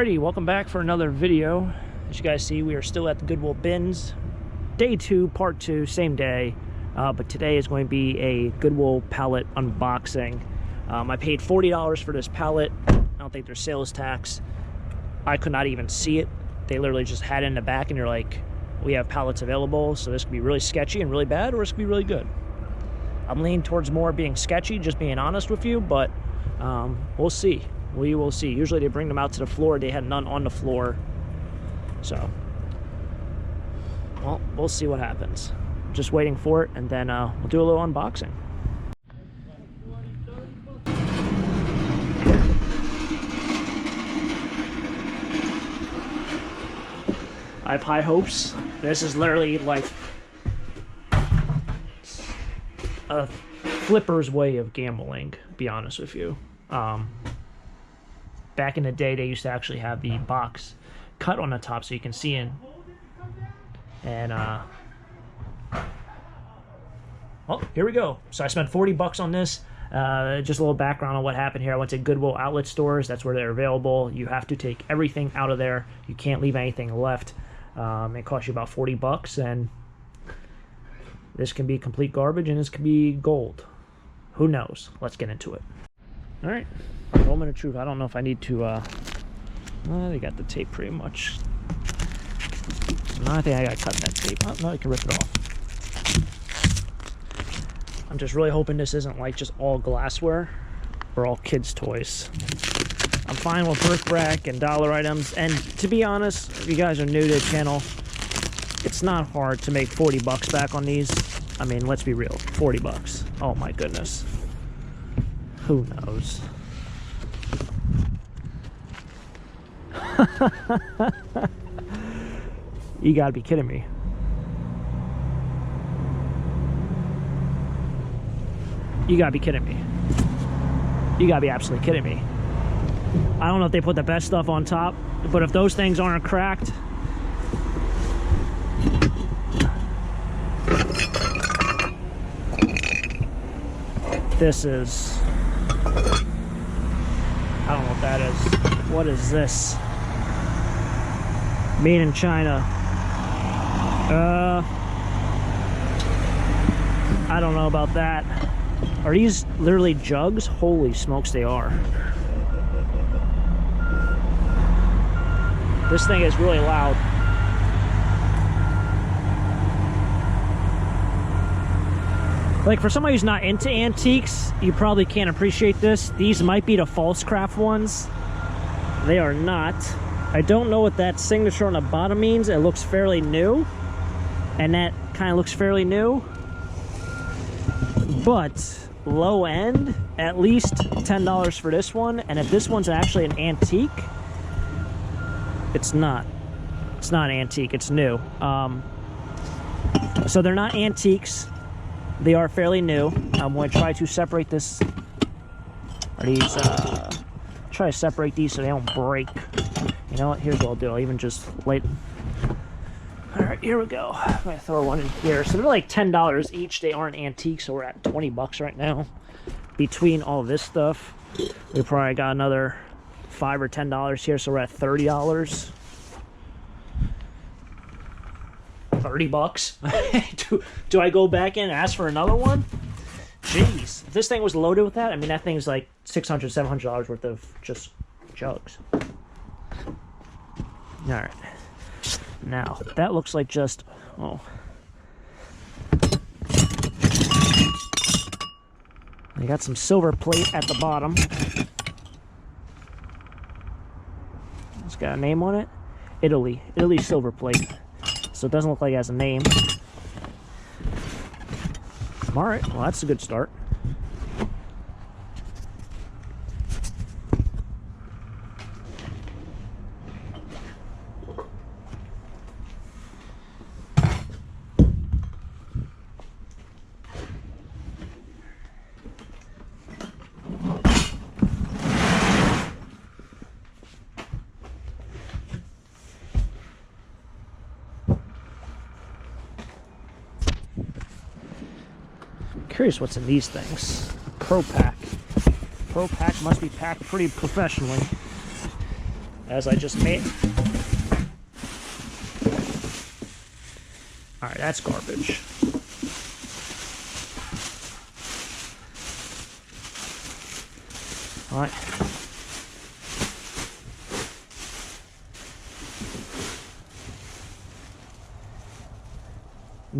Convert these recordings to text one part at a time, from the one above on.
Alrighty, welcome back for another video. As you guys see, we are still at the Goodwill bins. Day 2, part 2, same day. But today is going to be a Goodwill pallet unboxing. I paid $40 for this pallet. I don't think there's sales tax. I could not even see it. They literally just had it in the back and you're like, we have pallets available, so this could be really sketchy and really bad, or this could be really good. I'm leaning towards more being sketchy, just being honest with you, but we'll see. We will see. Usually they bring them out to the floor. They had none on the floor. So, well, we'll see what happens. Just waiting for it, and then we'll do a little unboxing. I have high hopes. This is literally like a flipper's way of gambling, to be honest with you. Back in the day, they used to actually have the box cut on the top so you can see in. And, well, here we go. So I spent 40 bucks on this. Just a little background on what happened here. I went to Goodwill outlet stores. That's where they're available. You have to take everything out of there. You can't leave anything left. It costs you about 40 bucks, and this can be complete garbage, and this can be gold. Who knows? Let's get into it. All right. Moment of truth. I don't know if I need to, they got the tape pretty much. No, I think I got to cut that tape. Oh, no, I can rip it off. I'm just really hoping this isn't like just all glassware or all kids' toys. I'm fine with bric-a-brac and dollar items, and to be honest, if you guys are new to the channel, it's not hard to make 40 bucks back on these. I mean, let's be real, 40 bucks. Oh my goodness. Who knows? You gotta be kidding me. You gotta be kidding me. You gotta be absolutely kidding me. I don't know if they put the best stuff on top, but if those things aren't cracked, this is, I don't know what that is. What is this? Made in China. I don't know about that. Are these literally jugs? Holy smokes, they are. This thing is really loud. Like, for somebody who's not into antiques, you probably can't appreciate this. These might be the false craft ones. They are not. I don't know what that signature on the bottom means. It looks fairly new. And that kind of looks fairly new. But low end, at least $10 for this one. And if this one's actually an antique, it's not. It's not antique, it's new. So they're not antiques. They are fairly new. I'm going to try to separate this. Are these, try to separate these so they don't break. You know what? Here's what I'll do. I'll even just light. Alright, here we go. I'm going to throw one in here. So they're like $10 each. They aren't antiques, so we're at 20 bucks right now. Between all this stuff, we probably got another $5 or $10 here, so we're at $30. 30 bucks. do I go back in and ask for another one? Jeez. If this thing was loaded with that, I mean, that thing's like $600, $700 worth of just jugs. Alright. Now, that looks like just, oh. They got some silver plate at the bottom. It's got a name on it. Italy silver plate. So it doesn't look like it has a name. Alright, well, that's a good start. Curious what's in these things. Pro pack. Pro pack must be packed pretty professionally. as I just made. Alright, that's garbage. Alright.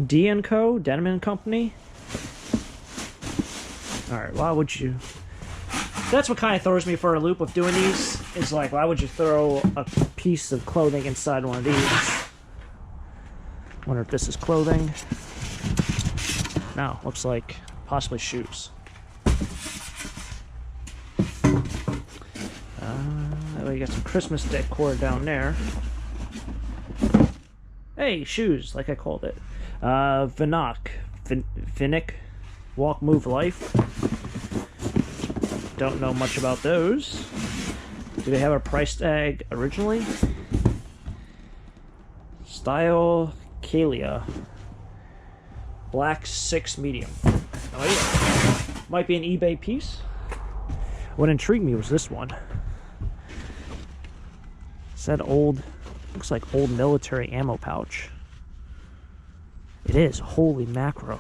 D&Co, Denim & Company. Alright, why would you... That's what kind of throws me for a loop of doing these. Is like, why would you throw a piece of clothing inside one of these? Wonder if this is clothing. No, looks like possibly shoes. We got some Christmas decor down there. Hey, shoes, like I called it. Vinnick, Walk, Move, Life. Don't know much about those. Do they have a price tag originally? Style Kalia. Black 6 medium. Oh yeah. Might be an eBay piece. What intrigued me was this one. Said old, looks like old military ammo pouch. It is, holy macro.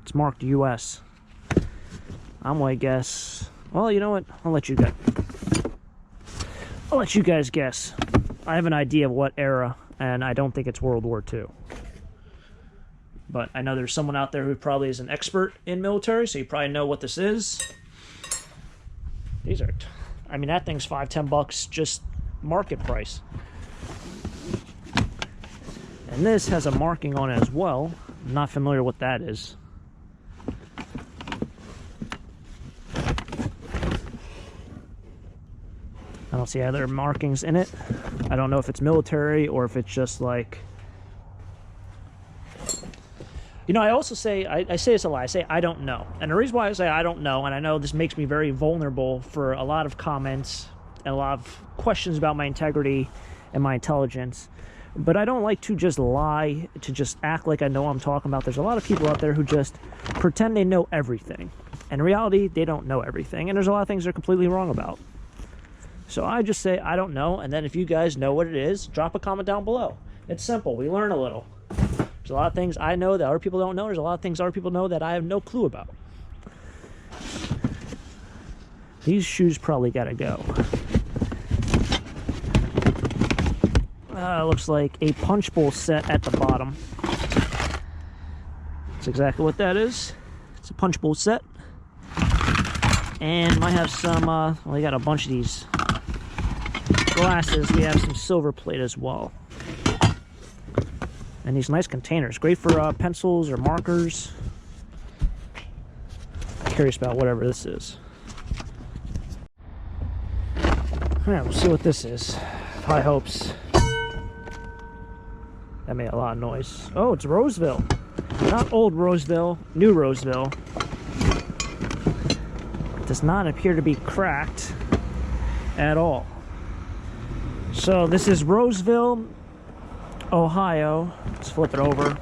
It's marked US. I'm gonna guess, well, you know what, I'll let you guys guess. I have an idea of what era, and I don't think it's World War II. But I know there's someone out there who probably is an expert in military, so you probably know what this is. These are, I mean, that thing's $5-10 just market price. And this has a marking on it as well. I'm not familiar what that is. I don't see other markings in it. I don't know if it's military or if it's just like... You know, I also say, I say this a lot, I say I don't know. And the reason why I say I don't know, and I know this makes me very vulnerable for a lot of comments and a lot of questions about my integrity and my intelligence, but I don't like to just lie, to just act like I know what I'm talking about. There's a lot of people out there who just pretend they know everything. And in reality, they don't know everything. And there's a lot of things they're completely wrong about. So I just say I don't know, and then if you guys know what it is, drop a comment down below. It's simple. We learn a little. There's a lot of things I know that other people don't know. There's a lot of things other people know that I have no clue about. These shoes probably gotta go. Looks like a punch bowl set at the bottom. That's exactly what that is. It's a punch bowl set. And might have some, well, we got a bunch of these glasses. We have some silver plate as well. And these nice containers, great for pencils or markers. I'm curious about whatever this is. All right, we'll see what this is. High hopes. That made a lot of noise. Oh, it's Roseville. Not old Roseville, new Roseville. It does not appear to be cracked at all. So this is Roseville, Ohio. Let's flip it over.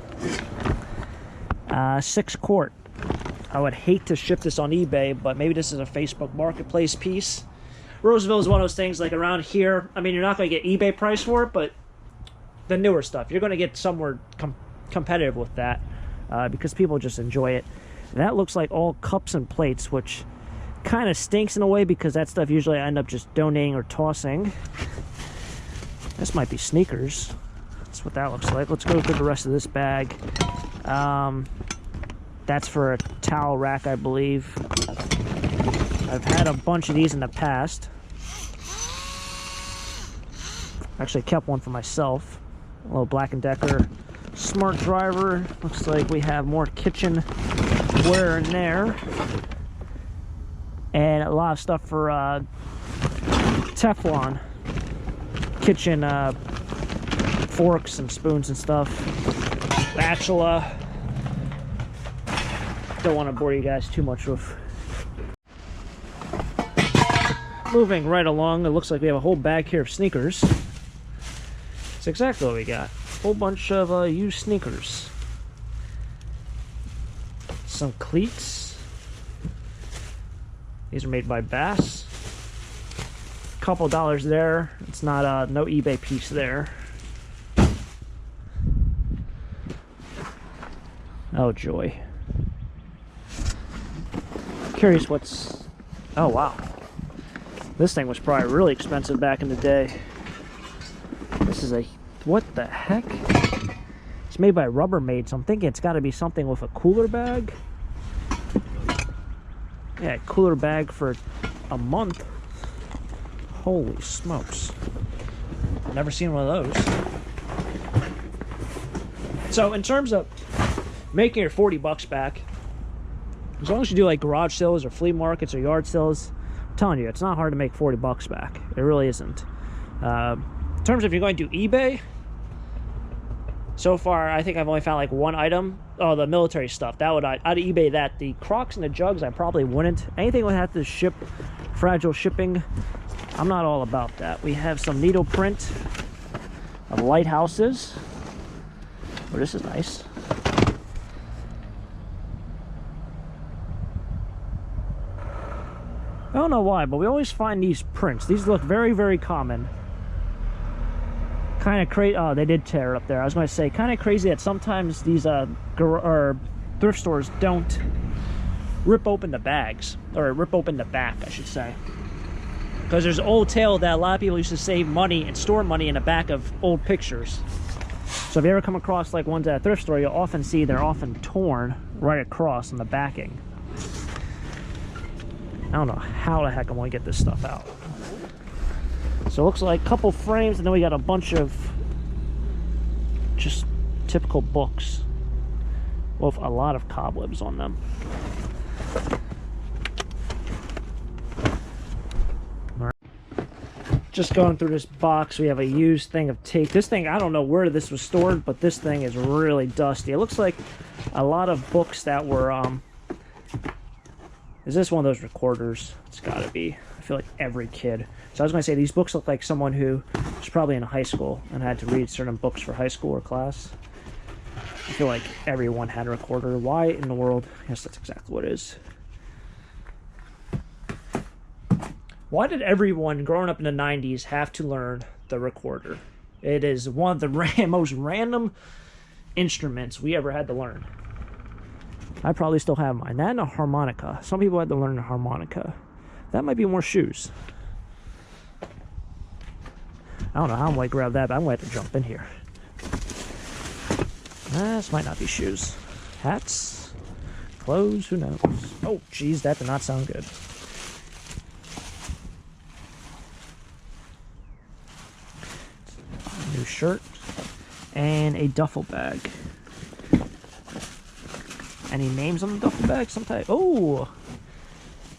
6 quart. I would hate to ship this on eBay, but maybe this is a Facebook Marketplace piece. Roseville is one of those things like around here. I mean, you're not going to get eBay price for it, but the newer stuff, you're going to get somewhere competitive with that because people just enjoy it. And that looks like all cups and plates, which kind of stinks in a way because that stuff usually I end up just donating or tossing. This might be sneakers. That's what that looks like. Let's go through the rest of this bag. That's for a towel rack, I believe. I've had a bunch of these in the past. Actually kept one for myself. A little Black & Decker smart driver. Looks like we have more kitchen ware in there. And a lot of stuff for Teflon. Kitchen forks and spoons and stuff. Spatula. Don't want to bore you guys too much with. Moving right along, it looks like we have a whole bag here of sneakers. That's exactly what we got. A whole bunch of used sneakers. Some cleats. These are made by Bass. Couple dollars there. It's not no eBay piece there. Oh joy. Curious what's... Oh wow. This thing was probably really expensive back in the day. This is a... What the heck? It's made by Rubbermaid, so I'm thinking it's got to be something with a cooler bag. Yeah, cooler bag for a month. Holy smokes. Never seen one of those. So in terms of making your 40 bucks back, as long as you do like garage sales or flea markets or yard sales, I'm telling you, it's not hard to make 40 bucks back. It really isn't. In terms of if you're going to eBay, so far I think I've only found like one item. Oh, the military stuff. That would I'd eBay that. The Crocs and the Jugs I probably wouldn't. Anything would have to ship, fragile shipping. I'm not all about that. We have some needle print of lighthouses. Oh, this is nice. I don't know why, but we always find these prints. These look very, very common. Kind of crazy. Oh, they did tear it up there. I was going to say, kind of crazy that sometimes these thrift stores don't rip open the bags, or rip open the back, I should say. Because there's an old tale that a lot of people used to save money and store money in the back of old pictures. So if you ever come across like ones at a thrift store, you'll often see they're often torn right across on the backing. I don't know how the heck I'm going to get this stuff out. So it looks like a couple frames, and then we got a bunch of just typical books with a lot of cobwebs on them. Just going through this box, we have a used thing of tape. This thing, I don't know where this was stored, but this thing is really dusty. It looks like a lot of books that were, is this one of those recorders? It's gotta be. I feel like every kid. So I was gonna say, these books look like someone who was probably in high school and had to read certain books for high school or class. I feel like everyone had a recorder. Why in the world? I guess that's exactly what it is. Why did everyone growing up in the 90s have to learn the recorder? It is one of the most random instruments we ever had to learn. I probably still have mine. That and a harmonica. Some people had to learn the harmonica. That might be more shoes. I don't know how I'm going to grab that, but I'm going to have to jump in here. This might not be shoes. Hats? Clothes? Who knows? Oh, geez, that did not sound good. New shirt and a duffel bag. Any names on the duffel bag? Some type. Oh,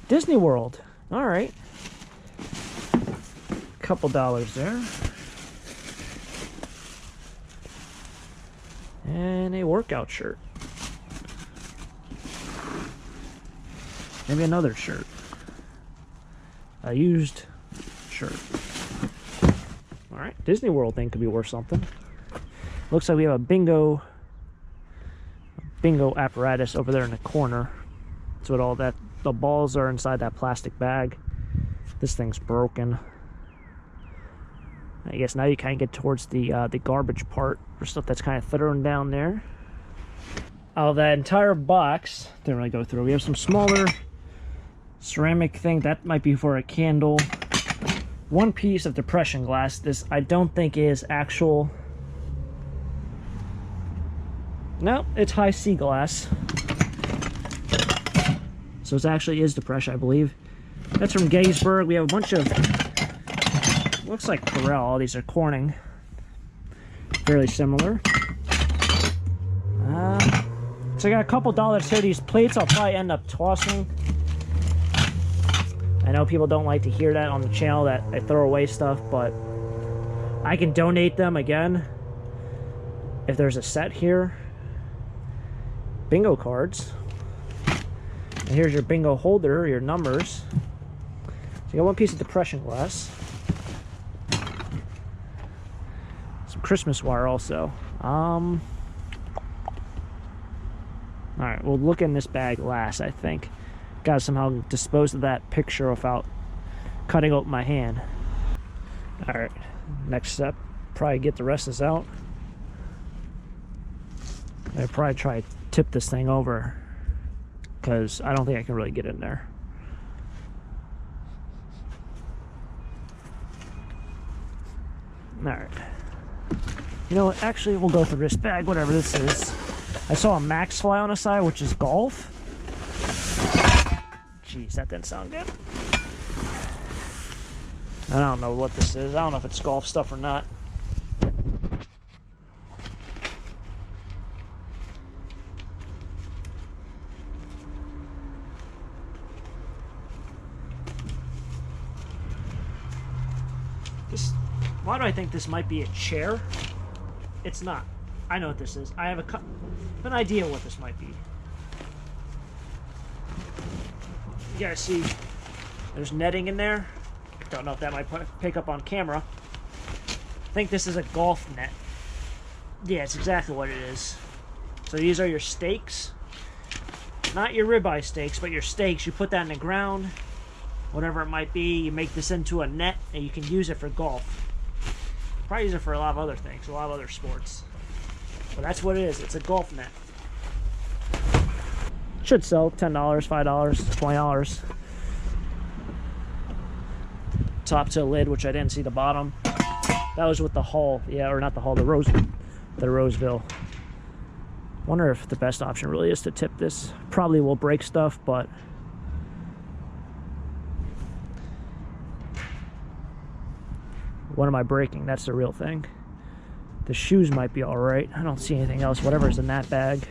Disney World. All right, couple dollars there, and a workout shirt. Maybe another shirt. A used shirt. All right, Disney World thing could be worth something. Looks like we have a bingo apparatus over there in the corner. That's what all that, the balls are inside that plastic bag. This thing's broken. I guess now you kind of get towards the garbage part for stuff that's kind of thrown down there. Out of that entire box, didn't really go through. We have some smaller ceramic thing that might be for a candle. One piece of depression glass. This I don't think is actual. No, it's high C glass. So it actually is depression, I believe. That's from Gettysburg. We have a bunch of, looks like Corel. All these are Corning. Fairly similar. So I got a couple dollars here. These plates I'll probably end up tossing. I know people don't like to hear that on the channel, that I throw away stuff, but I can donate them again if there's a set here. Bingo cards. And here's your bingo holder, your numbers. So you got one piece of depression glass. Some Christmas wire also. Alright, we'll look in this bag last, I think. Gotta somehow dispose of that picture without cutting open my hand. All right, next step, probably get the rest of this out. I'd probably try to tip this thing over because I don't think I can really get in there. All right. You know what? Actually, we'll go through this bag, whatever this is. I saw a Max fly on the side, which is golf. Jeez, that didn't sound good. I don't know what this is. I don't know if it's golf stuff or not. Why do I think this might be a chair? It's not. I know what this is. I have an idea what this might be. You guys see there's netting in there. Don't know if that might pick up on camera. I think this is a golf net. Yeah, it's exactly what it is. So these are your stakes. Not your ribeye steaks, but your stakes. You put that in the ground, whatever it might be. You make this into a net, and you can use it for golf. Probably use it for a lot of other things, a lot of other sports. But that's what it is. It's a golf net. Should sell $10, $5, $20. Top to lid, which I didn't see the bottom. That was with the hull, yeah, or not the hull, the Roseville. Wonder if the best option really is to tip this. Probably will break stuff, but what am I breaking? That's the real thing. The shoes might be all right. I don't see anything else. Whatever's in that bag.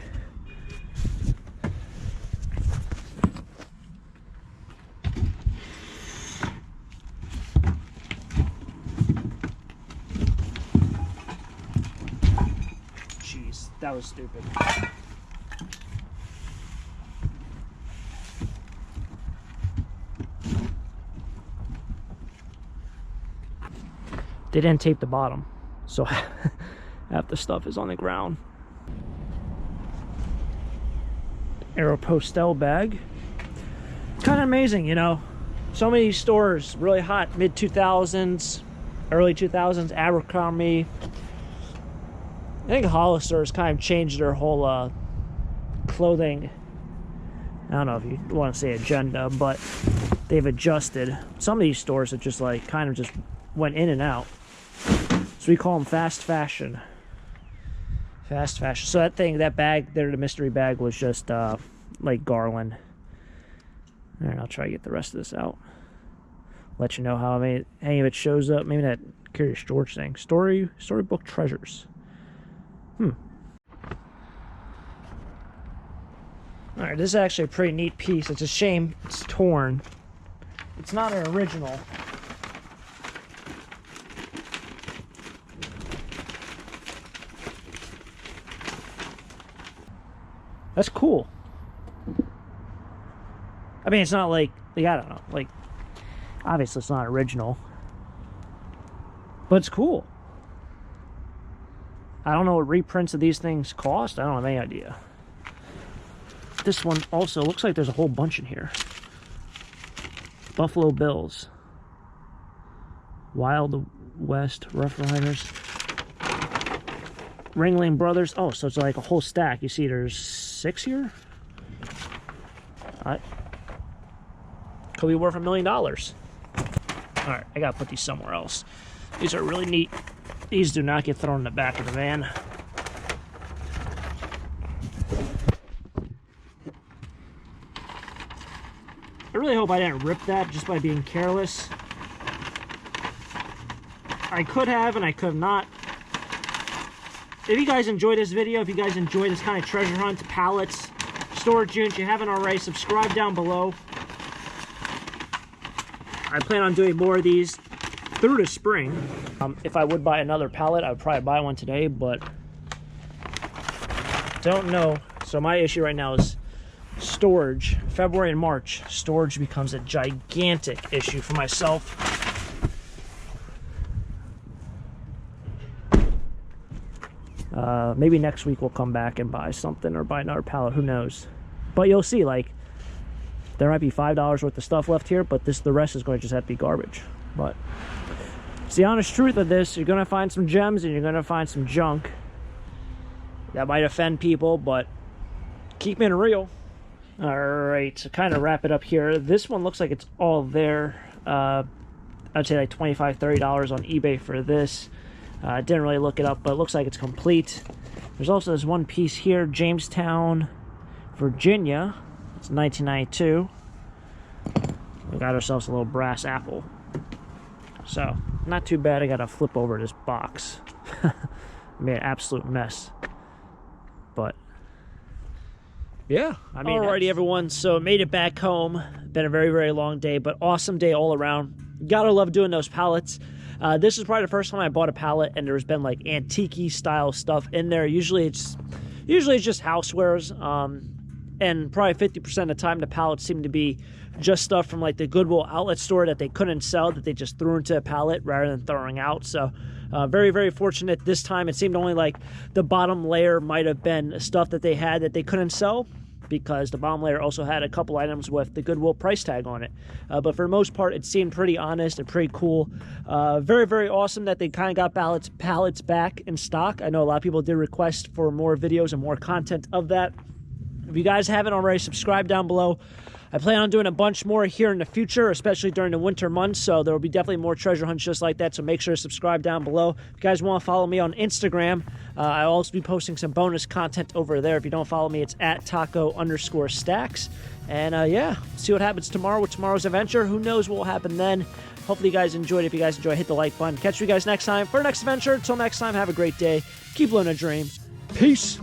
Jeez, that was stupid. They didn't tape the bottom, so half the stuff is on the ground. Aeropostale bag. Kind of amazing, you know. So many stores, really hot, mid-2000s, early 2000s, Abercrombie. I think Hollister's kind of changed their whole clothing. I don't know if you want to say agenda, but they've adjusted. Some of these stores have just like kind of just went in and out. So we call them fast fashion. Fast fashion. So that thing, that bag there, the mystery bag, was just like garland. All right, I'll try to get the rest of this out. Let you know how any of it shows up. Maybe that Curious George thing. Storybook treasures. All right, this is actually a pretty neat piece. It's a shame it's torn. It's not an original. That's cool. I mean, it's not like I don't know, like, obviously it's not original, but it's cool. I don't know what reprints of these things cost. I don't have any idea. This one also looks like there's a whole bunch in here. Buffalo Bills, Wild West Rough Riders, Ringling Brothers. Oh, so it's like a whole stack. You see there's 6 here. Could be worth $1 million. All right, I gotta put these somewhere else. These are really neat. These do not get thrown in the back of the van. I really hope I didn't rip that just by being careless. I could have and I could not. If you guys enjoyed this video, if you guys enjoy this kind of treasure hunt, pallets, storage units, you haven't already, subscribe down below. I plan on doing more of these through the spring. If I would buy another pallet, I would probably buy one today, but don't know. So my issue right now is storage. February and March, storage becomes a gigantic issue for myself. Maybe next week we'll come back and buy something or buy another pallet, who knows. But you'll see, like, there might be $5 worth of stuff left here, but the rest is going to just have to be garbage. But It's the honest truth of this. You're gonna find some gems and you're gonna find some junk. That might offend people, but keeping it real. All right, to kind of wrap it up here, this one looks like it's all there. I'd say like $25, $30 on eBay for this. Didn't really look it up, but it looks like it's complete. There's also this one piece here, Jamestown, Virginia. It's 1992. We got ourselves a little brass apple. So, not too bad. I gotta flip over this box. Made an absolute mess. But, yeah, I mean, alrighty everyone, so made it back home. Been a very, very long day, but awesome day all around. Gotta love doing those pallets. This is probably the first time I bought a pallet and there's been like antique-y style stuff in there. Usually it's just housewares, and probably 50% of the time the pallets seem to be just stuff from like the Goodwill outlet store that they couldn't sell, that they just threw into a pallet rather than throwing out. So very, very fortunate this time. It seemed only like the bottom layer might have been stuff that they had that they couldn't sell, because the bottom layer also had a couple items with the Goodwill price tag on it. But for the most part, it seemed pretty honest and pretty cool. Very, very awesome that they kind of got pallets back in stock. I know a lot of people did request for more videos and more content of that. If you guys haven't already, subscribe down below. I plan on doing a bunch more here in the future, especially during the winter months, so there will be definitely more treasure hunts just like that, so make sure to subscribe down below. If you guys want to follow me on Instagram, I'll also be posting some bonus content over there. If you don't follow me, it's at taco_stacks. And yeah, see what happens tomorrow with tomorrow's adventure. Who knows what will happen then. Hopefully you guys enjoyed. If you guys enjoy, hit the like button. Catch you guys next time for our next adventure. Until next time, have a great day. Keep living a dream. Peace.